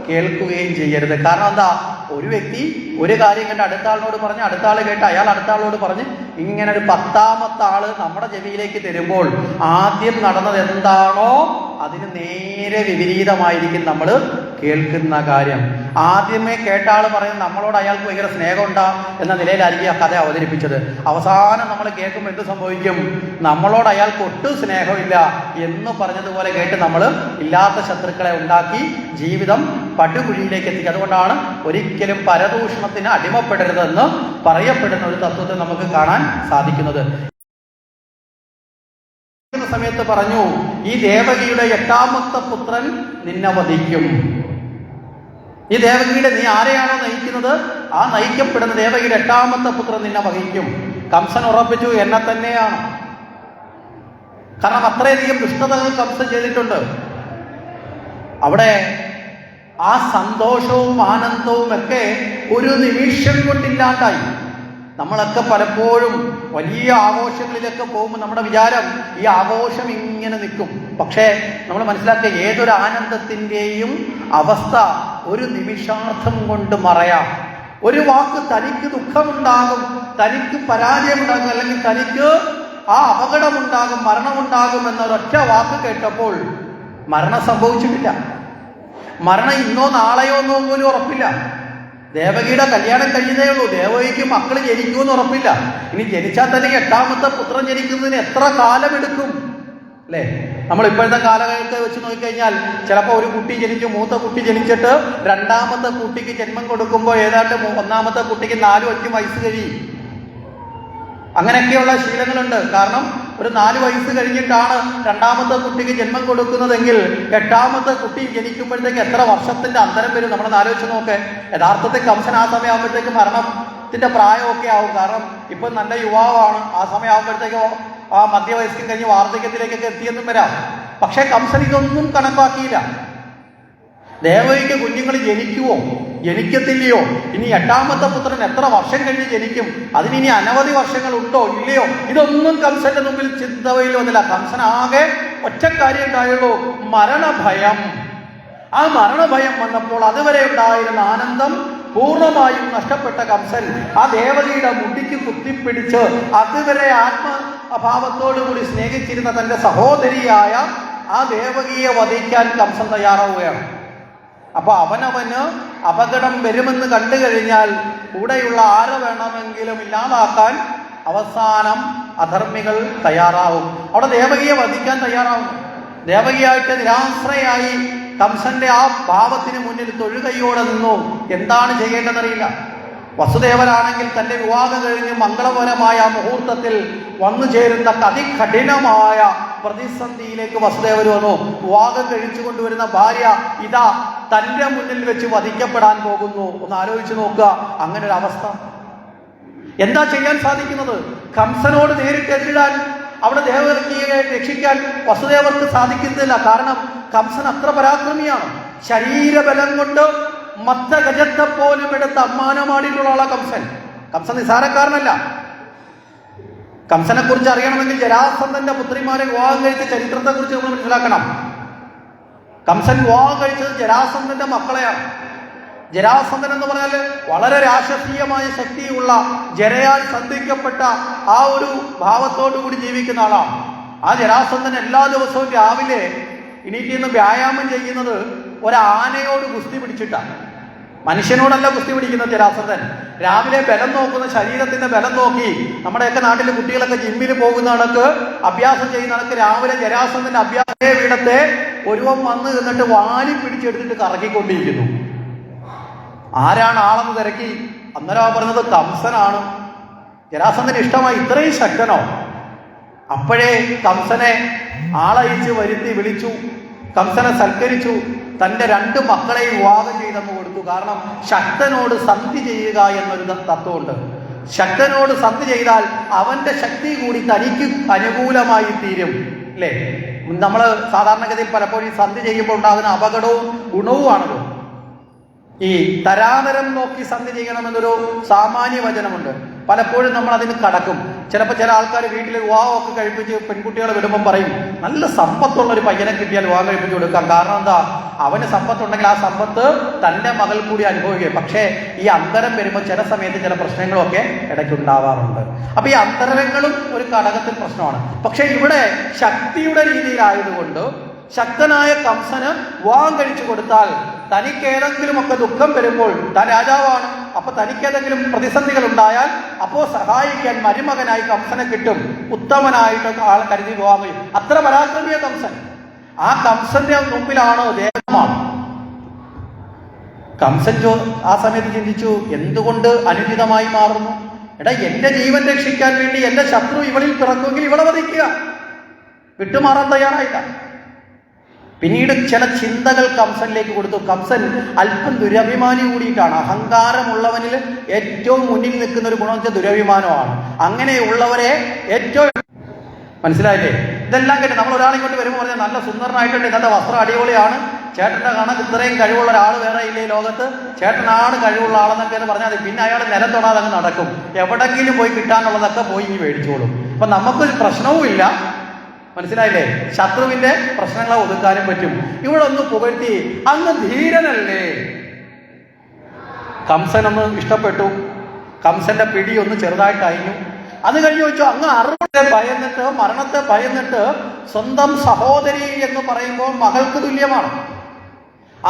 കേൾക്കുകയും ചെയ്യരുത്. കാരണം എന്താ? ഒരു വ്യക്തി ഒരു കാര്യം കണ്ട് അടുത്ത ആളിനോട് പറഞ്ഞ്, അടുത്ത ആൾ കേട്ട് അയാൾ അടുത്ത ആളോട് പറഞ്ഞ്, ഇങ്ങനെ ഒരു 10ാമത്തെ ആള് നമ്മുടെ ചെവിയിലേക്ക് തരുമ്പോൾ ആദ്യം നടന്നത് എന്താണോ അതിന് നേരെ വിപരീതമായിരിക്കും നമ്മൾ കേൾക്കുന്ന കാര്യം. ആദ്യമേ കേട്ട ആൾ പറയുന്നത് നമ്മളോട് അയാൾക്ക് ഭയങ്കര സ്നേഹമുണ്ടാ എന്ന നിലയിലായിരിക്കും ആ കഥ അവതരിപ്പിച്ചത്. അവസാനം നമ്മൾ കേൾക്കുമ്പോൾ എന്ത് സംഭവിക്കും? നമ്മളോട് അയാൾക്ക് ഒട്ടും സ്നേഹമില്ല എന്ന് പറഞ്ഞതുപോലെ കേട്ട് നമ്മൾ ഇല്ലാത്ത ശത്രുക്കളെ ഉണ്ടാക്കി ജീവിതം പടുകുഴിയിലേക്ക് എത്തിക്കുക. അതുകൊണ്ടാണ് ഒരിക്കലും പരദൂഷണത്തിന് അടിമപ്പെടരുതെന്ന് പറയപ്പെടുന്ന ഒരു തത്വത്തെ നമുക്ക് കാണാൻ സാധിക്കുന്നത്. സമയത്ത് പറഞ്ഞു, ഈ ദേവകിയുടെ 8ാമത്തെ പുത്രൻ നിന്നെ വധിക്കും. ഈ ദേവകിയുടെ, നീ ആരെയാണോ നയിക്കുന്നത് ആ നയിക്കപ്പെടുന്ന ദേവകിയുടെ 8ാമത്തെ പുത്രൻ നിന്നെ വഹിക്കും. കംസൻ ഉറപ്പിച്ചു, എന്നെ തന്നെയാണ്. കാരണം അത്രയധികം ദുഷ്ടതകൾ കംസൻ ചെയ്തിട്ടുണ്ട്. അവിടെ ആ സന്തോഷവും ആനന്ദവും ഒക്കെ ഒരു നിമിഷം കൊണ്ടില്ലാണ്ടായി. നമ്മളൊക്കെ പലപ്പോഴും വലിയ ആഘോഷങ്ങളിലൊക്കെ പോകുമ്പോൾ നമ്മുടെ വിചാരം ഈ ആഘോഷം ഇങ്ങനെ നിൽക്കും. പക്ഷേ നമ്മൾ മനസ്സിലാക്കുക, ഏതൊരു ആനന്ദത്തിൻ്റെയും അവസ്ഥ ഒരു നിമിഷാർത്ഥം കൊണ്ട് മറയാം. ഒരു വാക്ക് തനിക്ക് ദുഃഖമുണ്ടാകും, തനിക്ക് പരാജയമുണ്ടാകും, അല്ലെങ്കിൽ തനിക്ക് ആ അപകടമുണ്ടാകും, മരണമുണ്ടാകും എന്നൊരൊറ്റ വാക്ക് കേട്ടപ്പോൾ മരണം സംഭവിച്ചിട്ടില്ല. മരണം ഇന്നോ നാളെയോ എന്നോ പോലും ഉറപ്പില്ല. ദേവകിയുടെ കല്യാണം കഴിഞ്ഞതേ ഉള്ളൂ. ദേവകിക്ക് മക്കൾ ജനിക്കുമെന്ന് ഉറപ്പില്ല. ഇനി ജനിച്ചാൽ തന്നെ 8ാമത്തെ പുത്രൻ ജനിക്കുന്നതിന് എത്ര കാലമെടുക്കും, അല്ലേ? നമ്മൾ ഇപ്പോഴത്തെ കാലഘട്ടത്തെ വെച്ച് നോക്കിക്കഴിഞ്ഞാൽ ചിലപ്പോൾ ഒരു കുട്ടി ജനിച്ചു, മൂത്ത കുട്ടി ജനിച്ചിട്ട് 2ാമത്തെ കുട്ടിക്ക് ജന്മം കൊടുക്കുമ്പോൾ ഏതാണ്ട് 1ാമത്തെ കുട്ടിക്ക് 4-5 വയസ്സ് കഴിയും. അങ്ങനെയൊക്കെയുള്ള ശീലങ്ങളുണ്ട്. കാരണം ഒരു 4 വയസ്സ് കഴിഞ്ഞിട്ടാണ് രണ്ടാമത്തെ കുട്ടിക്ക് ജന്മം കൊടുക്കുന്നതെങ്കിൽ 8ാമത്തെ കുട്ടി ജനിക്കുമ്പോഴത്തേക്ക് എത്ര വർഷത്തിന്റെ അന്തരം വരും? നമ്മളൊന്ന് ആലോചിച്ച് നോക്കെ. യഥാർത്ഥത്തിൽ കംസൻ ആ സമയമാകുമ്പോഴത്തേക്ക് മരണത്തിന്റെ പ്രായമൊക്കെ ആവും. കാരണം ഇപ്പം നല്ല യുവാവാണ്. ആ സമയമാകുമ്പോഴത്തേക്ക് ആ മധ്യവയസ്കം കഴിഞ്ഞ് വാർദ്ധക്യത്തിലേക്കൊക്കെ എത്തിയെന്നും വരാം. പക്ഷേ കംസൻ ഇതൊന്നും കണക്കാക്കിയില്ല. ദേവകിക്ക് കുഞ്ഞുങ്ങൾ ജനിക്കുവോ ജനിക്കത്തില്ലയോ, ഇനി 8ാമത്തെ പുത്രൻ എത്ര വർഷം കഴിഞ്ഞ് ജനിക്കും, അതിനി അനവധി വർഷങ്ങൾ ഉണ്ടോ ഇല്ലയോ, ഇതൊന്നും കംസന്റെ മുമ്പിൽ ചിന്തയിൽ വന്നില്ല. കംസൻ ആകെ ഒറ്റ കാര്യം ഉണ്ടായുള്ളൂ, മരണഭയം. ആ മരണഭയം വന്നപ്പോൾ അതുവരെ ഉണ്ടായിരുന്ന ആനന്ദം പൂർണ്ണമായും നഷ്ടപ്പെട്ട കംസൻ ആ ദേവകിയുടെ മുടിക്ക് കുത്തിപ്പിടിച്ച് അതുവരെ ആത്മഭാവത്തോടുകൂടി സ്നേഹിച്ചിരുന്ന തന്റെ സഹോദരിയായ ആ ദേവകിയെ വധിക്കാൻ കംസൻ തയ്യാറാവുകയാണ്. അപ്പൊ അവനവന് അപകടം വരുമെന്ന് കണ്ടു കഴിഞ്ഞാൽ കൂടെയുള്ള ആരെ വേണമെങ്കിലും ഇല്ലാതാക്കാൻ അവസാനം അധർമ്മികൾ തയ്യാറാവും. അവിടെ ദേവകിയെ വധിക്കാൻ തയ്യാറാവും. ദേവകിയായിട്ട് നിരാശ്രയായി കംസന്റെ ആ ഭാവത്തിന് മുന്നിൽ തൊഴുകൈയോടെ നിന്നു. എന്താണ് ചെയ്യേണ്ടതെന്നറിയില്ല. വസുദേവനാണെങ്കിൽ തന്റെ വിവാഹം കഴിഞ്ഞ് മംഗളപരമായ മുഹൂർത്തത്തിൽ വന്നു ചേരുന്ന അതികഠിനമായ പ്രതിസന്ധിയിലേക്ക് വസുദേവർ വന്നു. വിവാഹം കഴിച്ചു കൊണ്ടുവരുന്ന ഭാര്യ ഇതാ തന്റെ മുന്നിൽ വെച്ച് വധിക്കപ്പെടാൻ പോകുന്നു. ഒന്ന് ആലോചിച്ച് നോക്കുക അങ്ങനെ ഒരു അവസ്ഥ. എന്താ ചെയ്യാൻ സാധിക്കുന്നത്? കംസനോട് നേരിട്ട് എതിരാൻ, അവിടെ ദേവകിയെ രക്ഷിക്കാൻ വസുദേവർക്ക് സാധിക്കുന്നില്ല. കാരണം കംസൻ അത്ര പരാക്രമിയാണ്. ശരീരബലം കൊണ്ട് മത്തഗജത്തെ പോലും എടുത്ത് അമ്മാനമാടിയിട്ടുള്ള ആളാ കംസൻ. കംസൻ നിസാരക്കാരനല്ല. കംസനെ കുറിച്ച് അറിയണമെങ്കിൽ ജരാസന്ധന്റെ പുത്രിമാരെ വിവാഹം കഴിച്ച ചരിത്രത്തെ കുറിച്ച് നമ്മൾ മനസ്സിലാക്കണം. കംസൻ വിവാഹം കഴിച്ചത് ജരാസന്ധന്റെ മക്കളെയാണ്. ജരാസന്ധൻ എന്ന് പറഞ്ഞാൽ വളരെ രാക്ഷസീയമായ ശക്തിയുള്ള, ജരയാൽ സന്ധിക്കപ്പെട്ട ആ ഒരു ഭാവത്തോടു കൂടി ജീവിക്കുന്ന ആളാണ്. ആ ജരാസന്ധൻ എല്ലാ ദിവസവും രാവിലെ എണീറ്റിന്ന് വ്യായാമം ചെയ്യുന്നത് ഒരാനയോട് ഗുസ്തി പിടിച്ചിട്ടാണ്. മനുഷ്യനോടല്ല ഗുസ്തി പിടിക്കുന്നത് ജരാസന്ധൻ. രാവിലെ ബലം നോക്കുന്ന, ശരീരത്തിന്റെ ബലം നോക്കി, നമ്മുടെയൊക്കെ നാട്ടിലെ കുട്ടികളൊക്കെ ജിമ്മിൽ പോകുന്ന കണക്ക് അഭ്യാസം ചെയ്യുന്ന കണക്ക് രാവിലെ ജരാസന്ധന്റെ അഭ്യാസ വീടത്തെ ഒരുവൻ വന്ന് എന്നിട്ട് വാലി പിടിച്ചെടുത്തിട്ട് കറക്കിക്കൊണ്ടിരിക്കുന്നു. ആരാണ് ആളെന്ന് തിരക്കി. അന്നേരം പറഞ്ഞത് കംസനാണ്. ജരാസന്ധന് ഇഷ്ടമായി. ഇത്രയും ശക്തനോ? അപ്പോഴേ കംസനെ ആളയച്ച് വരുത്തി വിളിച്ചു. കംസനെ സൽക്കരിച്ചു. തൻ്റെ 2 മക്കളെയും വിവാഹം ചെയ്തെന്ന് കൊടുത്തു. കാരണം ശക്തനോട് സന്ധി ചെയ്യുക എന്നൊരു തത്വമുണ്ട്. ശക്തനോട് സന്ധി ചെയ്താൽ അവന്റെ ശക്തി കൂടി തനിക്ക് അനുകൂലമായി തീരും. അല്ലേ? നമ്മൾ സാധാരണഗതിയിൽ പലപ്പോഴും സന്ധി ചെയ്യുമ്പോൾ ഉണ്ടാകുന്ന അപകടവും ഗുണവുമാണത്. ഈ തരാതരം നോക്കി സന്ധി ചെയ്യണമെന്നൊരു സാമാന്യ വചനമുണ്ട്. പലപ്പോഴും നമ്മൾ അതിന് കടക്കും. ചിലപ്പോൾ ചില ആൾക്കാർ വീട്ടിൽ വിവാഹമൊക്കെ കഴിപ്പിച്ച് പെൺകുട്ടികളെ വിടുമ്പം പറയും, നല്ല സമ്പത്തുള്ള ഒരു പയ്യനെ കിട്ടിയാൽ വിവാഹം കഴിപ്പിച്ച് കൊടുക്കാം. കാരണം എന്താ? അവന് സമ്പത്തുണ്ടെങ്കിൽ ആ സമ്പത്ത് തൻ്റെ മകൾ കൂടി അനുഭവിക്കുക. പക്ഷേ ഈ അന്തരം വരുമ്പോൾ ചില സമയത്ത് ചില പ്രശ്നങ്ങളൊക്കെ ഇടയ്ക്കുണ്ടാവാറുണ്ട്. അപ്പൊ ഈ അന്തരങ്ങളും ഒരു ഘടകത്തിൽ പ്രശ്നമാണ്. പക്ഷെ ഇവിടെ ശക്തിയുടെ രീതിയിലായതുകൊണ്ട് ശക്തനായ കംസന് വിവാഹം കഴിച്ചു കൊടുത്താൽ തനിക്കേതെങ്കിലുമൊക്കെ ദുഃഖം വരുമ്പോൾ, താൻ രാജാവാണ്, അപ്പൊ തനിക്കേതെങ്കിലും പ്രതിസന്ധികൾ ഉണ്ടായാൽ അപ്പോൾ സഹായിക്കാൻ മരുമകനായി കംസനെ കിട്ടും. ഉത്തമനായിട്ട് ആൾ കരുതി വിവാഹം കഴിയും. അത്ര പരാക്രമിയ കംസൻ. ആ കംസന്റെ മുമ്പിലാണ് ദേവമാണ്. കംസൻ ആ സമയത്ത് ചിന്തിച്ചു, എന്തുകൊണ്ട് അനുചിതമായി മാറുന്നു? എടാ, എന്റെ ജീവൻ രക്ഷിക്കാൻ വേണ്ടി എന്റെ ശത്രു ഇവളിൽ പിറക്കുമെങ്കിൽ ഇവളെ വധിക്കുക. വിട്ടുമാറാൻ തയ്യാറായില്ല. പിന്നീട് ചില ചിന്തകൾ കംസനിലേക്ക് കൊടുത്തു. കംസൻ അല്പം ദുരഭിമാനി കൂടിയിട്ടാണ്. അഹങ്കാരമുള്ളവനിൽ ഏറ്റവും മുന്നിൽ നിൽക്കുന്ന ഒരു ഗുണം വെച്ചാൽ ദുരഭിമാനമാണ്. അങ്ങനെയുള്ളവരെ ഏറ്റവും മനസ്സിലായില്ലേ? ഇതെല്ലാം കേട്ട് നമ്മൾ ഒരാളിങ്ങോട്ട് വരുമ്പോൾ പറഞ്ഞാൽ നല്ല സുന്ദരനായിട്ടുണ്ട്, ഇന്നത്തെ വസ്ത്രം അടിപൊളിയാണ്, ചേട്ടൻ്റെ കണക്ക് ഇത്രയും കഴിവുള്ള ഒരാൾ വേറെ ഇല്ലേ ലോകത്ത്, ചേട്ടനാണ് കഴിവുള്ള ആളെന്നൊക്കെ പറഞ്ഞാൽ മതി. പിന്നെ അയാൾ നിലം തൊടാതെ അങ്ങ് നടക്കും. എവിടെങ്കിലും പോയി കിട്ടാനുള്ളതൊക്കെ പോയി ഇനി മേടിച്ചോളും. അപ്പൊ നമുക്കൊരു പ്രശ്നവും ഇല്ല. മനസ്സിലായില്ലേ? ശത്രുവിന്റെ പ്രശ്നങ്ങളെ ഒതുക്കാനും പറ്റും. ഇവിടെ ഒന്ന് പുകഴ്ത്തി, അങ്ങ് ധീരനല്ലേ. കംസനൊന്ന് ഇഷ്ടപ്പെട്ടു. കംസന്റെ പിടി ഒന്ന് ചെറുതായിട്ട് അയഞ്ഞു. അത് കഴിഞ്ഞ് വെച്ചു, അങ്ങ് അറിവിനെ ഭയന്നിട്ട്, മരണത്തെ ഭയന്നിട്ട് സ്വന്തം സഹോദരി എന്ന് പറയുമ്പോൾ മകൾക്ക് തുല്യമാണ്.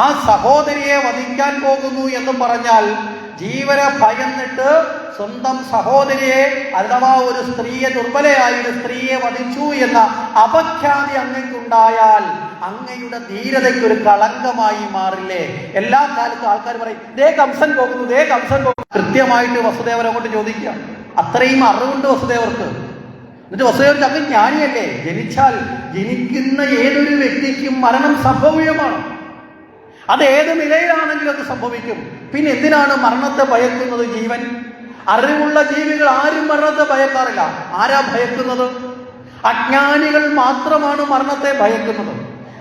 ആ സഹോദരിയെ വധിക്കാൻ പോകുന്നു എന്ന് പറഞ്ഞാൽ ജീവനെ ഭയന്നിട്ട് സ്വന്തം സഹോദരിയെ, അഥവാ ഒരു സ്ത്രീയെ, ദുർബലയായ ഒരു സ്ത്രീയെ വധിച്ചു എന്ന അപഖ്യാതി അങ്ങയ്ക്കുണ്ടായാൽ അങ്ങയുടെ ധീരതയ്ക്ക് ഒരു കളങ്കമായി മാറില്ലേ? എല്ലാ കാലത്തും ആൾക്കാർ പറയും, ദേ കംസൻ പോകുന്നു, ദേ കംസൻ പോകുന്നു. കൃത്യമായിട്ട് വസുദേവൻ അങ്ങോട്ട് ചോദിക്കുക, അത്രയും അറിവുണ്ട് വസുദേവർക്ക്. എന്നിട്ട് വസുദേവർ അങ്ങ് ജ്ഞാനിയല്ലേ? ജനിക്കുന്ന ഏതൊരു വ്യക്തിക്കും മരണം സംഭവ്യമാണ്. അത് ഏത് നിലയിലാണെങ്കിലും അത് സംഭവിക്കും. പിന്നെ എന്തിനാണ് മരണത്തെ ഭയക്കുന്നത് ജീവൻ? അറിവുള്ള ജീവികൾ ആരും മരണത്തെ ഭയക്കാറില്ല. ആരാ ഭയക്കുന്നത്? അജ്ഞാനികൾ മാത്രമാണ് മരണത്തെ ഭയക്കുന്നത്.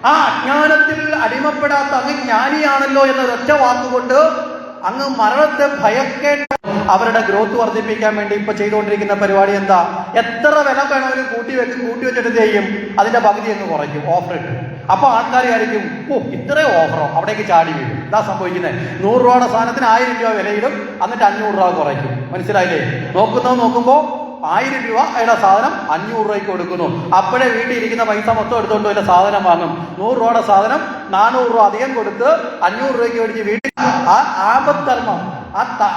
ആ അജ്ഞാനത്തിൽ അടിമപ്പെടാത്ത അങ്ങ് ജ്ഞാനിയാണല്ലോ എന്നൊരൊറ്റ വാക്കുകൊണ്ട് അങ്ങ് മരണത്തെ ഭയക്കേണ്ട. അവരുടെ ഗ്രോത്ത് വർദ്ധിപ്പിക്കാൻ വേണ്ടി ഇപ്പൊ ചെയ്തുകൊണ്ടിരിക്കുന്ന പരിപാടി എന്താ? എത്ര വില വേണമെങ്കിലും കൂട്ടി വെച്ചിട്ട് ചെയ്യും, അതിന്റെ പകുതി അങ്ങ് കുറയ്ക്കും, ഓഫർ ഇട്ട്. അപ്പൊ ആൾക്കാർ ആയിരിക്കും, ഇത്രയും ഓഫറോ, അവിടേക്ക് ചാടി വീഴും. ഇതാ സംഭവിക്കുന്നത്. 100 രൂപയുടെ സാധനത്തിന് 1000 രൂപ വിലയിടും, എന്നിട്ട് 500 രൂപ കുറയ്ക്കും. മനസ്സിലായില്ലേ? നോക്കുമ്പോ 1000 രൂപയുടെ സാധനം 500 രൂപയ്ക്ക് കൊടുക്കുന്നു. അപ്പോഴേ വീട്ടിൽ ഇരിക്കുന്ന പൈസ മൊത്തം എടുത്തുകൊണ്ട് വല്ല സാധനം വാങ്ങും. 100 രൂപയുടെ സാധനം 400 രൂപ അധികം കൊടുത്ത് 500 രൂപയ്ക്ക് മേടിച്ച് വീട്ടിൽ. ആ ആപദ്ധർമ്മം,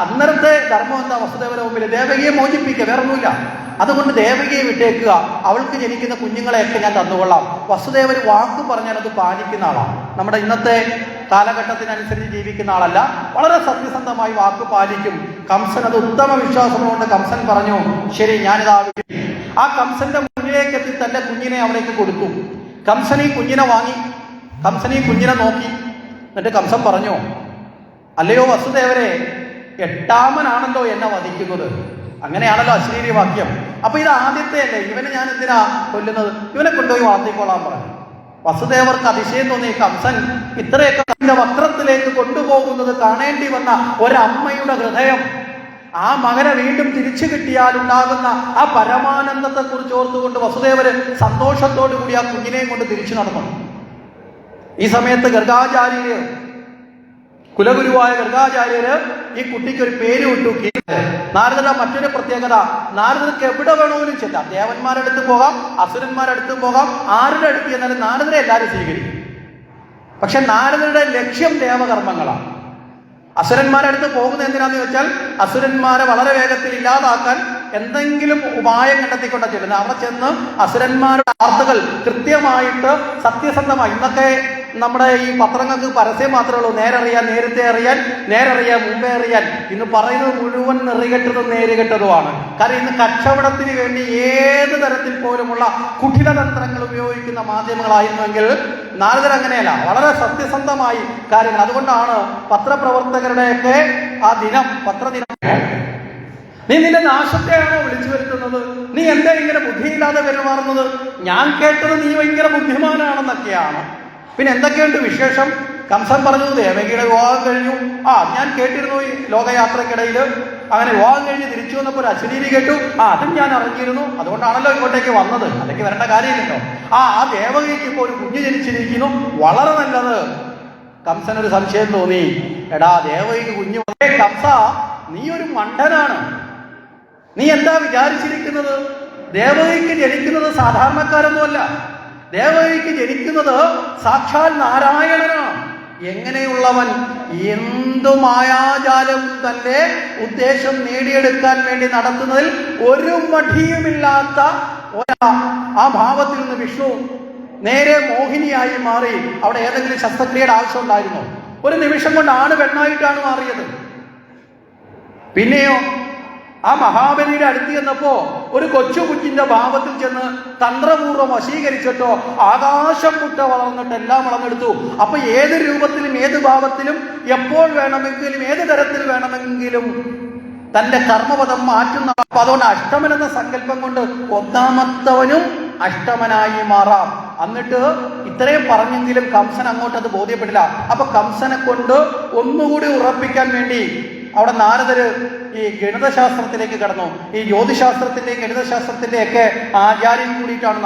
അന്നേരത്തെ ധർമ്മം എന്താ? വസുദേവരുടെ മുമ്പിൽ ദേവകിയെ മോചിപ്പിക്കുക, വേറൊന്നുമില്ല. അതുകൊണ്ട് ദേവകിയെ വിട്ടേക്കുക, അവൾക്ക് ജനിക്കുന്ന കുഞ്ഞുങ്ങളെയൊക്കെ ഞാൻ തന്നുകൊള്ളാം. വസുദേവർ വാക്ക് പറഞ്ഞാൽ അത് പാലിക്കുന്ന ആളാണ്. നമ്മുടെ ഇന്നത്തെ കാലഘട്ടത്തിനനുസരിച്ച് ജീവിക്കുന്ന ആളല്ല, വളരെ സത്യസന്ധമായി വാക്ക് പാലിക്കും. കംസൻ അത് ഉത്തമ വിശ്വാസമുണ്ട്. കംസൻ പറഞ്ഞു, ശരി, ഞാനിതാ. ആ കംസന്റെ മുന്നിലേക്ക് എത്തി തന്റെ കുഞ്ഞിനെ അവിടേക്ക് കൊടുത്തു. കംസൻ ഈ കുഞ്ഞിനെ വാങ്ങി, കംസൻ ഈ കുഞ്ഞിനെ നോക്കി. എന്നിട്ട് കംസൻ പറഞ്ഞു, അല്ലയോ വസുദേവരെ, 8ാമനാണല്ലോ എന്നെ വധിക്കുന്നത്. അങ്ങനെയാണല്ലോ അശ്ലീല വാക്യം. അപ്പൊ ഇത് ആദ്യത്തെ അല്ലേ, ഇവനെ ഞാൻ എന്തിനാ കൊല്ലുന്നത്? ഇവനെ കൊണ്ടുപോയി വളർത്തിക്കൊള്ളാൻ പറഞ്ഞു. വസുദേവർക്ക് അതിശയം തോന്നി. കംസൻ ഇത്രയൊക്കെ തന്റെ വസ്ത്രത്തിലേക്ക് കൊണ്ടുപോകുന്നത് കാണേണ്ടി വന്ന ഒരമ്മയുടെ ഹൃദയം, ആ മകനെ വീണ്ടും തിരിച്ചു കിട്ടിയാൽ ഉണ്ടാകുന്ന ആ പരമാനന്ദത്തെ കുറിച്ച് ഓർത്തുകൊണ്ട് വസുദേവര് സന്തോഷത്തോടു കൂടി ആ കുഞ്ഞിനെയും കൊണ്ട് തിരിച്ചു നടന്നു. ഈ സമയത്ത് ഗർഗാചാര്യര്, കുലഗുരുവായ ഗർഗാചാര്യര് ഈ കുട്ടിക്ക് ഒരു പേര് വിട്ടു, നാരദരുടെ മറ്റൊരു പ്രത്യേകത, നാരദർക്ക് എവിടെ വേണമെങ്കിലും ചെല്ലാം. ദേവന്മാരുടെ അടുത്ത് പോകാം, അസുരന്മാരുടെ അടുത്ത് പോകാം, ആരുടെ അടുത്ത് ചെന്നാലും നാരദരെ എല്ലാവരും സ്വീകരിക്കും. പക്ഷെ നാരദരുടെ ലക്ഷ്യം ദേവകർമ്മങ്ങളാണ്. അസുരന്മാരുടെ അടുത്ത് പോകുന്നത് എന്തിനാന്ന് ചോദിച്ചാൽ, അസുരന്മാരെ വളരെ വേഗത്തിൽ ഇല്ലാതാക്കാൻ എന്തെങ്കിലും ഉപായം കണ്ടെത്തിക്കൊണ്ടാ ചെല്ലുന്നത്. അവിടെ ചെന്ന് അസുരന്മാരുടെ വാർത്തകൾ കൃത്യമായിട്ട് സത്യസന്ധമായി, ഇന്നൊക്കെ നമ്മുടെ ഈ പത്രങ്ങൾക്ക് പരസ്യം മാത്രമേ ഉള്ളൂ, നേരറിയാൻ, നേരത്തെ അറിയാൻ, നേരറിയാൻ, മുമ്പേ അറിയാൻ. ഇന്ന് പറയുന്നത് മുഴുവൻ നെറികെട്ടതും നേരുകെട്ടതുമാണ്. കാരണം ഇന്ന് കച്ചവടത്തിന് വേണ്ടി ഏത് തരത്തിൽ പോലുമുള്ള കുഠിനതന്ത്രങ്ങൾ ഉപയോഗിക്കുന്ന മാധ്യമങ്ങളായിരുന്നുവെങ്കിൽ നാരദർ അങ്ങനെയല്ല, വളരെ സത്യസന്ധമായി കാര്യങ്ങൾ. അതുകൊണ്ടാണ് പത്രപ്രവർത്തകരുടെയൊക്കെ ആ ദിനം, പത്രദിനം, നീ നിന്റെ നാശത്തെയാണോ വിളിച്ചു വരുത്തുന്നത്? നീ എന്താ ഇങ്ങനെ ബുദ്ധിയില്ലാതെ പെരുമാറുന്നത്? ഞാൻ കേട്ടത് നീ ഭയങ്കര ബുദ്ധിമാനാണെന്നൊക്കെയാണ്. പിന്നെ എന്തൊക്കെയുണ്ട് വിശേഷം? കംസൻ പറഞ്ഞു, ദേവകിയുടെ വിവാഹം കഴിഞ്ഞു. ഞാൻ കേട്ടിരുന്നു ഈ ലോകയാത്രക്കിടയിൽ. അങ്ങനെ വിവാഹം കഴിഞ്ഞ് തിരിച്ചു വന്നപ്പോൾ ഒരു അശ്ലീലി കേട്ടു. അതും ഞാൻ അറിഞ്ഞിരുന്നു, അതുകൊണ്ടാണല്ലോ ഇങ്ങോട്ടേക്ക് വന്നത്. അല്ലെങ്കിൽ വരേണ്ട കാര്യമില്ലല്ലോ. ആ ദേവകിക്ക് ഇപ്പോൾ ഒരു കുഞ്ഞ് ജനിച്ചിരിക്കുന്നു, വളരെ നല്ലത്. കംസനൊരു സംശയം തോന്നി. എടാ, ദേവകിക്ക് കുഞ്ഞ് വന്നേ, കംസ നീ ഒരു മണ്ടനാണ്. നീ എന്താ വിചാരിച്ചിരിക്കുന്നത്? ദേവകിക്ക് ജനിക്കുന്നത് സാധാരണക്കാരൊന്നുമല്ല. ദേവകിക്ക് ജനിക്കുന്നത് സാക്ഷാൽ നാരായണനാണ്. എങ്ങനെയുള്ളവൻ? എന്തു മായാജാലവും തന്റെ ഉദ്ദേശം നേടിയെടുക്കാൻ വേണ്ടി നടത്തുന്നതിൽ ഒരു മടിയുമില്ലാത്ത ആ ഭാവത്തിൽ നിന്ന് വിഷ്ണു നേരെ മോഹിനിയായി മാറി. അവിടെ ഏതെങ്കിലും ശസ്ത്രക്രിയയുടെ ആവശ്യം ഉണ്ടായിരുന്നോ? ഒരു നിമിഷം കൊണ്ട് ആണ് പെണ്ണായിട്ടാണ് മാറിയത്. പിന്നെയോ ആ മഹാബലിയുടെ അടുത്ത് ചെന്നപ്പോ ഒരു കൊച്ചുകുഞ്ഞിന്റെ ഭാവത്തിൽ ചെന്ന് തന്ത്രപൂർവ്വം വശീകരിച്ചിട്ടോ ആകാശം മുട്ട വളർന്നിട്ട് എല്ലാം വളർന്നെടുത്തു. അപ്പൊ ഏത് രൂപത്തിലും ഏത് ഭാവത്തിലും എപ്പോൾ വേണമെങ്കിലും ഏത് തരത്തിൽ വേണമെങ്കിലും തന്റെ കർമ്മപദം മാറ്റുന്ന. അപ്പൊ അതുകൊണ്ട് അഷ്ടമൻ എന്ന സങ്കല്പം കൊണ്ട് ഒന്നാമത്തവനും അഷ്ടമനായി മാറാം. എന്നിട്ട് ഇത്രയും പറഞ്ഞെങ്കിലും കംസൻ അങ്ങോട്ട് അത് ബോധ്യപ്പെട്ടില്ല. അപ്പൊ കംസനെ കൊണ്ട് ഒന്നുകൂടി ഉറപ്പിക്കാൻ വേണ്ടി അവിടെ നാരദര് ഈ ഗണിതശാസ്ത്രത്തിലേക്ക് കടന്നു. ഈ ജ്യോതിശാസ്ത്രത്തിന്റെയും ഗണിതശാസ്ത്രത്തിന്റെയും ഒക്കെ ആചാര്യം കൂടിയിട്ടാണ്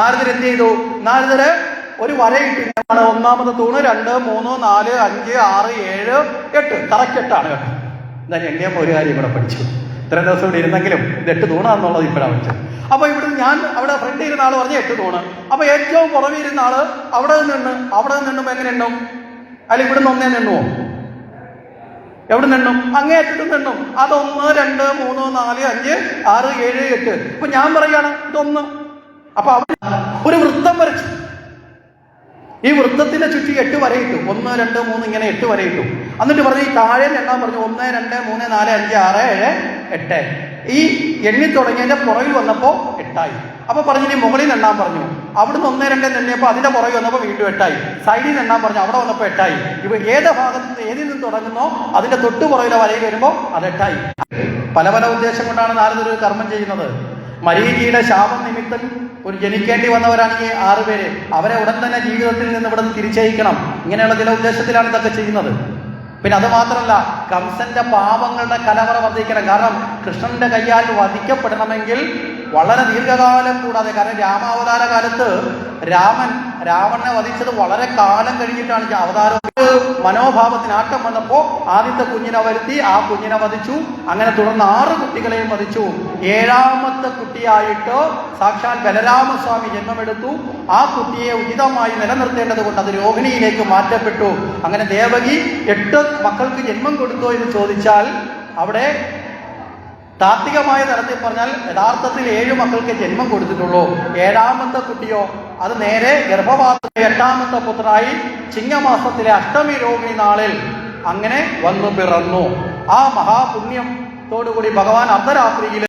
നാരദർ എന്ത് ചെയ്തു? നാരദര് ഒരു വരയിട്ടിട്ടാണ് ഒന്നാമത്തെ തൂണ് 2, 3, 4, 5, 6, 7, 8 കറക്റ്റ് 8ആണ് കേട്ടോ. എന്തായാലും എണ്ണിയപ്പോൾ ഒരു കാര്യം ഇവിടെ പഠിച്ചു. ഇത്രയും ദിവസം ഇവിടെ ഇരുന്നെങ്കിലും ഇത് 8 തൂണാന്നുള്ളത് ഇപ്പോഴാണ് വെച്ചത്. അപ്പൊ ഇവിടെ ഞാൻ അവിടെ ഫ്രണ്ട് ഇരുന്ന ആള് പറഞ്ഞ് 8 തൂണ്. അപ്പൊ ഏറ്റവും പുറമെ ഇരുന്ന ആള് അവിടെ നിന്നുമ്പോ എങ്ങനെ എണ്ണും? അല്ല ഇവിടുന്ന് ഒന്നേ നിന്നുവോ? എവിടെ നിന്നും? അങ്ങേയറ്റത്ത് നിന്നും. അത് 1, 2, 3, 4, 5, 6, 7, 8. ഇപ്പൊ ഞാൻ പറയാണ് ഇതൊന്ന്. അപ്പൊ അവൻ ഒരു വൃത്തം വരച്ചു. ഈ വൃത്തത്തിന്റെ ചുറ്റി 8 വരയിട്ടു. 1, 2, 3 ഇങ്ങനെ 8 വരയിട്ടു. എന്നിട്ട് പറഞ്ഞു ഈ താഴെ എണ്ണാൻ പറഞ്ഞു 1, 2, 3, 4, 5, 6, 7, 8. ഈ എണ്ണി തുടങ്ങിയതിന്റെ പുറകിൽ വന്നപ്പോൾ 8 അപ്പൊ പറഞ്ഞു ഇനി മുകളിൽ നിന്ന് എണ്ണാൻ പറഞ്ഞു. അവിടുന്ന് 1 2 എണ്ണിയപ്പോൾ അതിന്റെ പുറകിൽ വന്നപ്പോൾ വീണ്ടും 8. സൈഡിൽ നിന്ന് എണ്ണാൻ പറഞ്ഞു, അവിടെ വന്നപ്പോൾ 8. ഇവ ഏത് ഭാഗത്ത് ഏതിൽ നിന്ന് തുടങ്ങുന്നോ അതിന്റെ തൊട്ടു പുറകിലെ വരയിൽ വരുമ്പോൾ അത് 8. പല പല ഉദ്ദേശം കൊണ്ടാണ് നാരദർ കർമ്മം ചെയ്യുന്നത്. മരീചിയുടെ ശാപം നിമിത്തം ഒരു ജനിക്കേണ്ടി വന്നവരാണെങ്കിൽ 6 പേര്, അവരെ ഉടൻ തന്നെ ജീവിതത്തിൽ നിന്ന് ഇവിടെ നിന്ന് തിരിച്ചയക്കണം. ഇങ്ങനെയുള്ള ചില ഉദ്ദേശത്തിലാണ് ഇതൊക്കെ ചെയ്യുന്നത്. പിന്നെ അത് മാത്രമല്ല, കംസന്റെ പാപങ്ങളുടെ കലവറ വർദ്ധിക്കണം. കാരണം കൃഷ്ണന്റെ കയ്യാൽ വധിക്കപ്പെടണമെങ്കിൽ വളരെ ദീർഘകാലം കൂടാതെ, കാരണം രാമാവതാര കാലത്ത് രാവണനെ വധിച്ചത് വളരെ കാലം കഴിഞ്ഞിട്ടാണ് അവതാരം. മനോഭാവത്തിന് ആട്ടം വന്നപ്പോൾ ആദ്യത്തെ കുഞ്ഞിനെ വരുത്തി, ആ കുഞ്ഞിനെ വധിച്ചു. അങ്ങനെ തുടർന്ന് 6 കുട്ടികളെയും വധിച്ചു. 7ാമത്തെ കുട്ടിയായിട്ട് സാക്ഷാൽ ബലരാമസ്വാമി ജന്മമെടുത്തു. ആ കുട്ടിയെ ഉചിതമായി നിലനിർത്തേണ്ടത് കൊണ്ട് അത് രോഹിണിയിലേക്ക് മാറ്റപ്പെട്ടു. അങ്ങനെ ദേവകി 8 മക്കൾക്ക് ജന്മം കൊടുത്തോ എന്ന് ചോദിച്ചാൽ അവിടെ താത്വികമായ തരത്തിൽ പറഞ്ഞാൽ യഥാർത്ഥത്തിൽ 7 മക്കൾക്ക് ജന്മം കൊടുത്തിട്ടുള്ളൂ. 7ാമത്തെ കുട്ടിയോ അത് നേരെ ഗർഭപാത്ര 8ാമത്തെ പുത്രനായി ചിങ്ങമാസത്തിലെ അഷ്ടമി രോഹിണി നാളിൽ അങ്ങനെ വന്നു പിറന്നു. ആ മഹാപുണ്യത്തോടുകൂടി ഭഗവാൻ അർദ്ധരാത്രിയിൽ